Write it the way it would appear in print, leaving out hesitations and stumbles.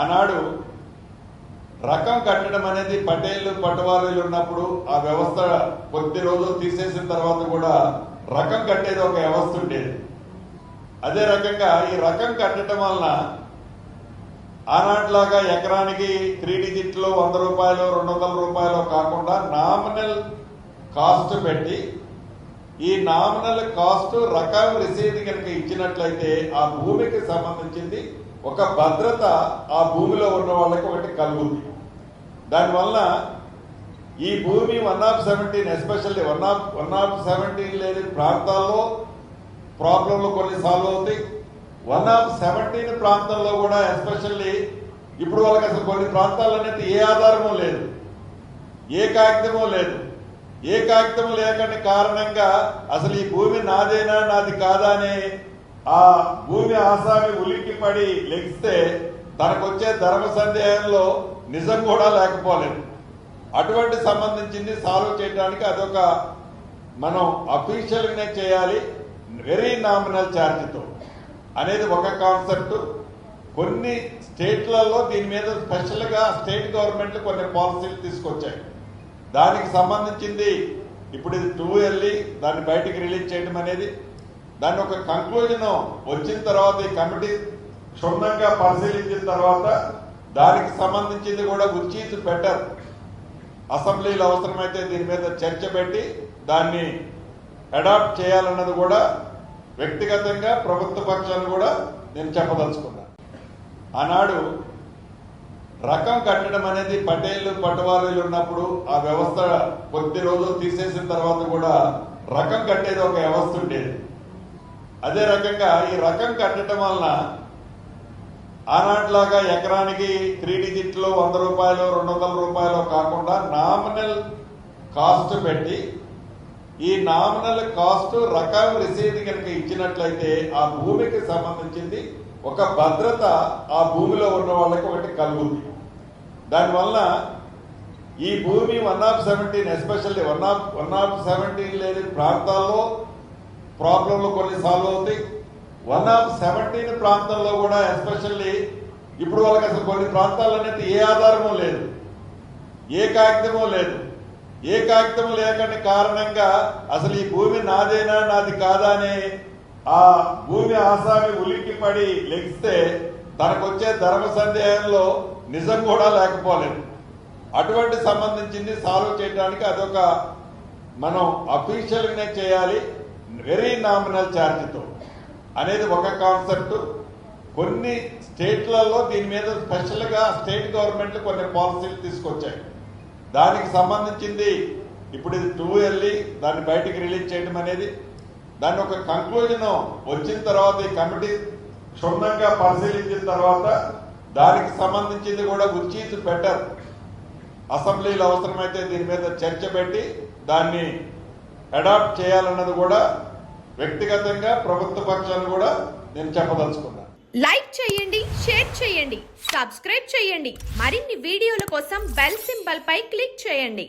ఆనాడు రకం కట్టడం అనేది పటేళ్లు పట్టువారీలు ఉన్నప్పుడు ఆ వ్యవస్థ కొద్ది రోజులు తీసేసిన తర్వాత కూడా రకం కట్టేది ఒక వ్యవస్థ ఉండేది. అదే రకంగా ఈ రకం కట్టడం వలన ఆనాటిలాగా ఎకరానికి 3 డిజిట్లో 100 రూపాయలు 200 రూపాయలు కాకుండా నామినల్ కాస్ట్ పెట్టి ఈ నామినల్ కాస్ట్ రకం రిసీవ్డ్ కనుక ఇచ్చినట్లయితే ఆ భూమికి సంబంధించింది ఒక భద్రత ఆ భూమిలో ఉన్న వాళ్ళకి ఒకటి కలుగుతుంది. దానివల్ల ఈ భూమి 1/17 ఎస్పెషల్లీ 1/17 లేని ప్రాంతాల్లో ప్రాబ్లంలు కొన్ని సాల్వ్ అవుతాయి. 1/17 ప్రాంతంలో కూడా ఎస్పెషల్లీ ఇప్పుడు వాళ్ళకి అసలు కొన్ని ప్రాంతాలు అనేది ఏ ఆధారమూ లేదు, ఏ కాగితమూ లేదు. ఏ కాగితం లేకని కారణంగా అసలు ఈ భూమి నాదేనా నాది కాదా అని ఆ భూమి ఆసామి ఉలిక్కిపడి లెగిస్తే తనకొచ్చే ధర్మ సందేహంలో నిజం కూడా లేకపోలేదు. అటువంటి సంబంధించింది సాల్వ్ చేయడానికి అదొక మనం అఫీషియల్గానే చేయాలి, వెరీ నామినల్ ఛార్జ్తో అనేది ఒక కాన్సెప్ట్. కొన్ని స్టేట్లలో దీని మీద స్పెషల్గా స్టేట్ గవర్నమెంట్లు కొన్ని పాలసీలు తీసుకొచ్చాయి. దానికి సంబంధించింది ఇప్పుడు ఇది 2 వెళ్ళి దాన్ని బయటికి రిలీజ్ చేయడం అనేది, దాన్ని ఒక కంక్లూజన్ వచ్చిన తర్వాత ఈ కమిటీ క్షుణ్ణంగా పరిశీలించిన తర్వాత దానికి సంబంధించింది కూడా విచ్ ఈజ్ బెటర్ అసెంబ్లీలో అవసరమైతే దీని మీద చర్చ పెట్టి దాన్ని అడాప్ట్ చేయాలన్నది కూడా వ్యక్తిగతంగా ప్రభుత్వ పక్షాన్ని కూడా నేను చెప్పదలుచుకున్నాను. ఆనాడు రకం కట్టడం అనేది పటేళ్లు పట్టువారీలు ఉన్నప్పుడు ఆ వ్యవస్థ కొద్ది రోజులు తీసేసిన తర్వాత కూడా రకం కట్టేది ఒక వ్యవస్థ ఉండేది. అదే రకంగా ఈ రకం కట్టడం వలన ఆనాటిలాగా ఎకరానికి 3 డిజిట్లో 100 రూపాయలు 200 రూపాయలు కాకుండా నామినల్ కాస్ట్ పెట్టి ఈ నామినల్ కాస్ట్ రకం రిసీవ్డ్ కనుక ఇచ్చినట్లయితే ఆ భూమికి సంబంధించింది ఒక భద్రత ఆ భూమిలో ఉన్న వాళ్ళకి ఒకటి కలుగుతుంది. దానివల్ల ఈ భూమి 1/17 ఎస్పెషల్లీ 1/17 లేని ప్రాంతాల్లో ప్రాబ్లంలు కొన్ని సాల్వ్ అవుతాయి. 1/17 ప్రాంతంలో కూడా ఎస్పెషల్లీ ఇప్పుడు వాళ్ళకి అసలు కొన్ని ప్రాంతాలు అనేది ఏ ఆధారమూ లేదు, ఏ కాగితమూ లేదు. ఏ కాగితం లేకని కారణంగా అసలు ఈ భూమి నాదేనా నాది కాదా అని ఆ భూమి ఆసామి ఉలిక్కిపడి లెగిస్తే తనకొచ్చే ధర్మ సందేహంలో నిజం కూడా లేకపోలేదు. అటువంటి సంబంధించింది సాల్వ్ చేయడానికి అదొక మనం అఫీషియల్గానే చేయాలి, వెరీ నామినల్ ఛార్జ్తో అనేది ఒక కాన్సెప్ట్. కొన్ని స్టేట్లలో దీని మీద స్పెషల్గా స్టేట్ గవర్నమెంట్లు కొన్ని పాలసీలు తీసుకొచ్చాయి. దానికి సంబంధించింది ఇప్పుడు ఇది 2 వెళ్ళి దాన్ని బయటికి రిలీజ్ చేయడం అనేది, దాన్ని ఒక కంక్లూజన్ వచ్చిన తర్వాత ఈ కమిటీ క్షుణ్ణంగా పరిశీలించిన తర్వాత దానికి సంబంధించింది కూడా విచ్ ఈజ్ బెటర్ అసెంబ్లీలో అవసరమైతే దీని మీద చర్చ పెట్టి దాన్ని అడాప్ట్ చేయాలన్నది కూడా వ్యక్తిగతంగా ప్రభుత్వ పక్షాన్ని కూడా నేను చెప్పదలుచుకున్నాను. లైక్ చేయండి, షేర్ చేయండి, సబ్స్క్రైబ్ చేయండి. మరిన్ని వీడియోల కోసం బెల్ సింబల్ పై క్లిక్ చేయండి.